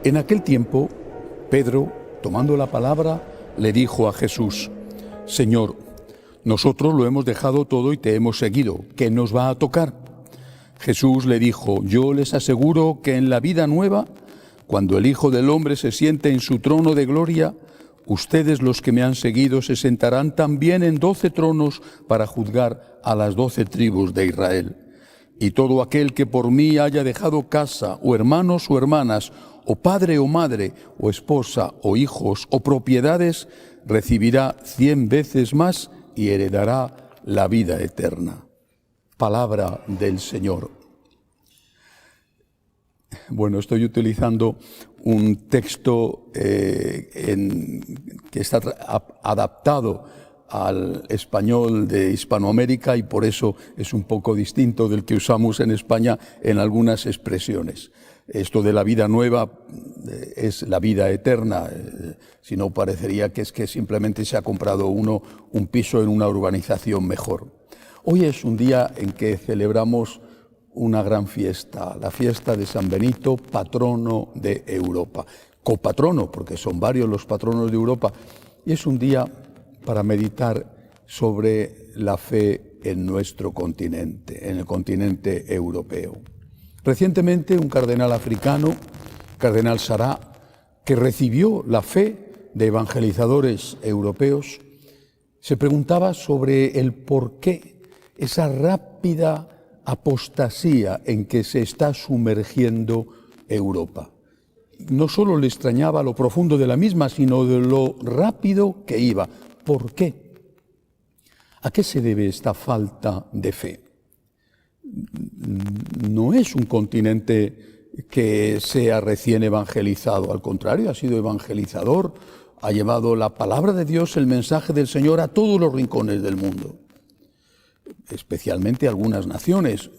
En aquel tiempo, Pedro, tomando la palabra, le dijo a Jesús: Señor, nosotros lo hemos dejado todo y te hemos seguido. ¿Qué nos va a tocar? Jesús le dijo: yo les aseguro que en la vida nueva, cuando el Hijo del Hombre se siente en su trono de gloria, ustedes, los que me han seguido, se sentarán también en 12 tronos para juzgar a las 12 tribus de Israel. Y todo aquel que por mí haya dejado casa, o hermanos o hermanas, o padre o madre, o esposa o hijos, o propiedades, recibirá 100 veces más y heredará la vida eterna. Palabra del Señor. Bueno, estoy utilizando un texto que está adaptado al español de Hispanoamérica y por eso es un poco distinto del que usamos en España en algunas expresiones. Esto de la vida nueva es la vida eterna, si no parecería que es que simplemente se ha comprado uno un piso en una urbanización mejor. Hoy es un día en que celebramos una gran fiesta, la fiesta de San Benito, patrono de Europa. Copatrono, porque son varios los patronos de Europa, y es un día para meditar sobre la fe en nuestro continente, en el continente europeo. Recientemente un cardenal africano, cardenal Sará, que recibió la fe de evangelizadores europeos, se preguntaba sobre el porqué, esa rápida apostasía en que se está sumergiendo Europa. No solo le extrañaba lo profundo de la misma, sino de lo rápido que iba. ¿Por qué? ¿A qué se debe esta falta de fe? No es un continente que sea recién evangelizado, al contrario, ha sido evangelizador, ha llevado la palabra de Dios, el mensaje del Señor a todos los rincones del mundo, especialmente algunas naciones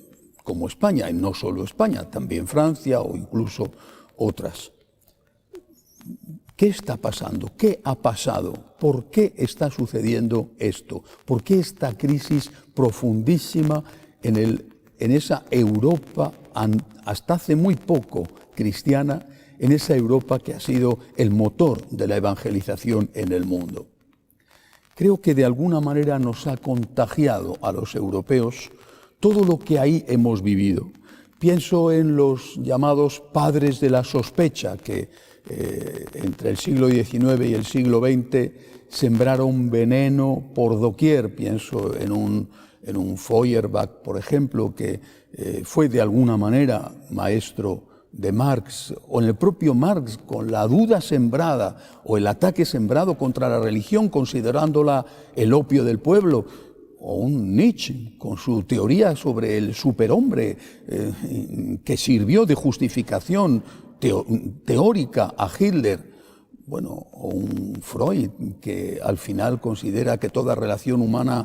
como España, y no solo España, también Francia o incluso otras. ¿Qué está pasando? ¿Qué ha pasado? ¿Por qué está sucediendo esto? ¿Por qué esta crisis profundísima en esa Europa, hasta hace muy poco cristiana, en esa Europa que ha sido el motor de la evangelización en el mundo? Creo que de alguna manera nos ha contagiado a los europeos todo lo que ahí hemos vivido. Pienso en los llamados padres de la sospecha que entre el siglo XIX y el siglo XX sembraron veneno por doquier. Pienso en un Feuerbach, por ejemplo, que fue de alguna manera maestro de Marx, o en el propio Marx, con la duda sembrada o el ataque sembrado contra la religión, considerándola el opio del pueblo, o un Nietzsche, con su teoría sobre el superhombre, que sirvió de justificación teórica a Hitler, bueno, o un Freud, que al final considera que toda relación humana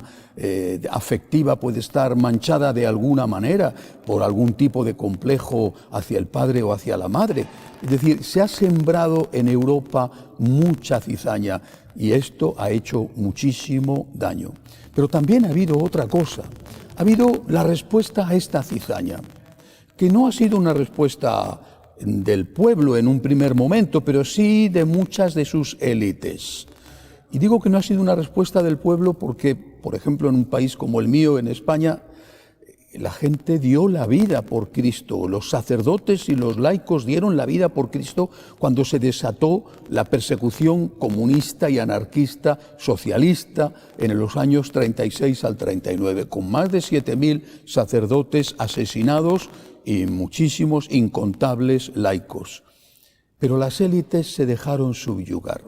afectiva puede estar manchada de alguna manera por algún tipo de complejo hacia el padre o hacia la madre. Es decir, se ha sembrado en Europa mucha cizaña y esto ha hecho muchísimo daño. Pero también ha habido otra cosa, ha habido la respuesta a esta cizaña, que no ha sido una respuesta del pueblo en un primer momento, pero sí de muchas de sus élites. Y digo que no ha sido una respuesta del pueblo porque, por ejemplo, en un país como el mío, en España, la gente dio la vida por Cristo. Los sacerdotes y los laicos dieron la vida por Cristo cuando se desató la persecución comunista y anarquista socialista en los años 36 al 39, con más de 7.000 sacerdotes asesinados y muchísimos incontables laicos. Pero las élites se dejaron subyugar.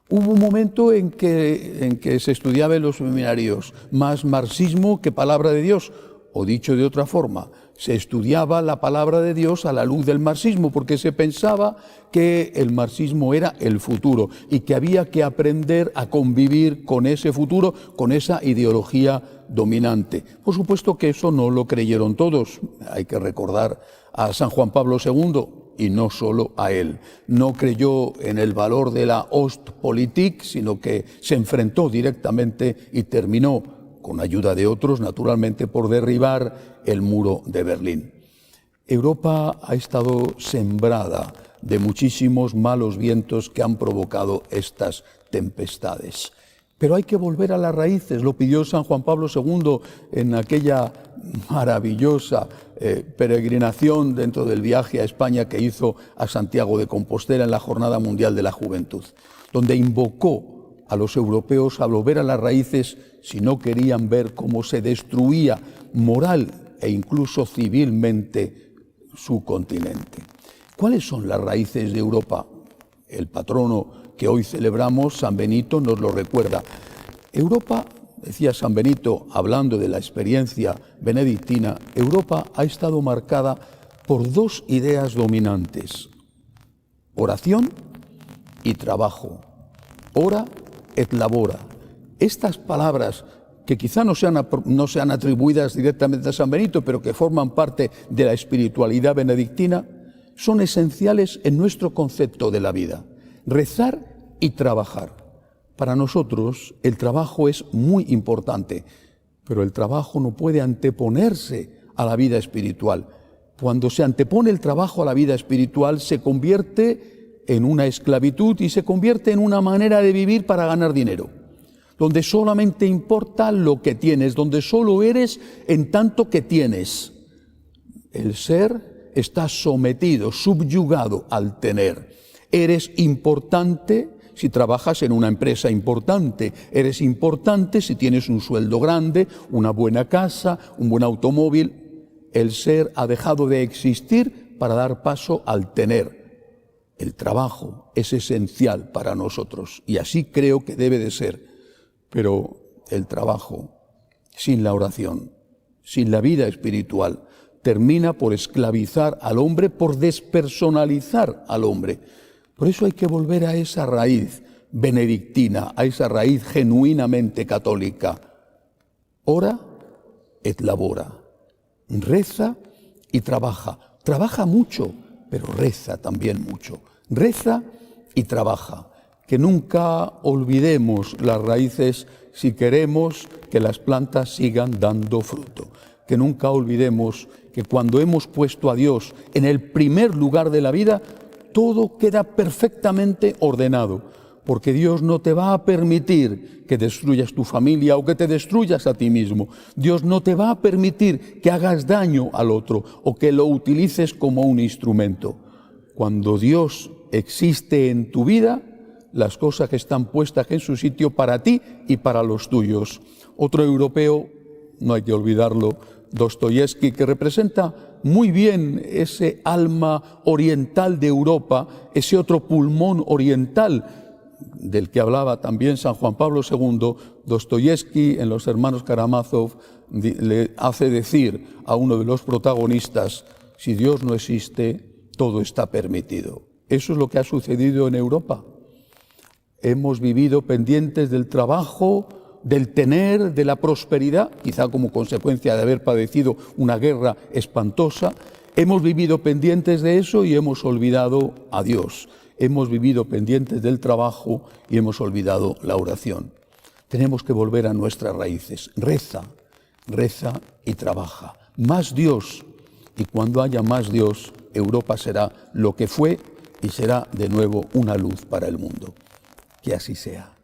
Hubo un momento en que se estudiaba en los seminarios más marxismo que palabra de Dios, o dicho de otra forma, se estudiaba la palabra de Dios a la luz del marxismo, porque se pensaba que el marxismo era el futuro y que había que aprender a convivir con ese futuro, con esa ideología dominante. Por supuesto que eso no lo creyeron todos. Hay que recordar a San Juan Pablo II, y no solo a él. No creyó en el valor de la Ostpolitik, sino que se enfrentó directamente y terminó, con ayuda de otros, naturalmente, por derribar el muro de Berlín. Europa ha estado sembrada de muchísimos malos vientos que han provocado estas tempestades. Pero hay que volver a las raíces, lo pidió San Juan Pablo II en aquella maravillosa peregrinación dentro del viaje a España que hizo a Santiago de Compostela en la Jornada Mundial de la Juventud, donde invocó a los europeos a volver a las raíces si no querían ver cómo se destruía moral e incluso civilmente su continente. ¿Cuáles son las raíces de Europa? El patrono que hoy celebramos, San Benito, nos lo recuerda. Europa, decía San Benito, hablando de la experiencia benedictina, Europa ha estado marcada por dos ideas dominantes: oración y trabajo. Ora et labora. Estas palabras, que quizá no sean atribuidas directamente a San Benito, pero que forman parte de la espiritualidad benedictina, son esenciales en nuestro concepto de la vida. Rezar y trabajar. Para nosotros el trabajo es muy importante, pero el trabajo no puede anteponerse a la vida espiritual. Cuando se antepone el trabajo a la vida espiritual, se convierte en una esclavitud y se convierte en una manera de vivir para ganar dinero, donde solamente importa lo que tienes, donde solo eres en tanto que tienes. El ser está sometido, subyugado al tener. Eres importante si trabajas en una empresa importante, eres importante si tienes un sueldo grande, una buena casa, un buen automóvil. El ser ha dejado de existir para dar paso al tener. El trabajo es esencial para nosotros y así creo que debe de ser. Pero el trabajo, sin la oración, sin la vida espiritual, termina por esclavizar al hombre, por despersonalizar al hombre. Por eso hay que volver a esa raíz benedictina, a esa raíz genuinamente católica. Ora et labora. Reza y trabaja. Trabaja mucho, pero reza también mucho. Reza y trabaja. Que nunca olvidemos las raíces si queremos que las plantas sigan dando fruto. Que nunca olvidemos que cuando hemos puesto a Dios en el primer lugar de la vida, todo queda perfectamente ordenado, porque Dios no te va a permitir que destruyas tu familia o que te destruyas a ti mismo. Dios no te va a permitir que hagas daño al otro o que lo utilices como un instrumento. Cuando Dios existe en tu vida, las cosas que están puestas en su sitio para ti y para los tuyos. Otro europeo, no hay que olvidarlo, Dostoyevski, que representa muy bien ese alma oriental de Europa, ese otro pulmón oriental del que hablaba también San Juan Pablo II. Dostoyevski, en Los hermanos Karamazov, le hace decir a uno de los protagonistas: si Dios no existe, todo está permitido. Eso es lo que ha sucedido en Europa. Hemos vivido pendientes del trabajo, del tener, de la prosperidad, quizá como consecuencia de haber padecido una guerra espantosa. Hemos vivido pendientes de eso y hemos olvidado a Dios. Hemos vivido pendientes del trabajo y hemos olvidado la oración. Tenemos que volver a nuestras raíces. Reza, reza y trabaja. Más Dios, y cuando haya más Dios, Europa será lo que fue y será de nuevo una luz para el mundo. Que así sea.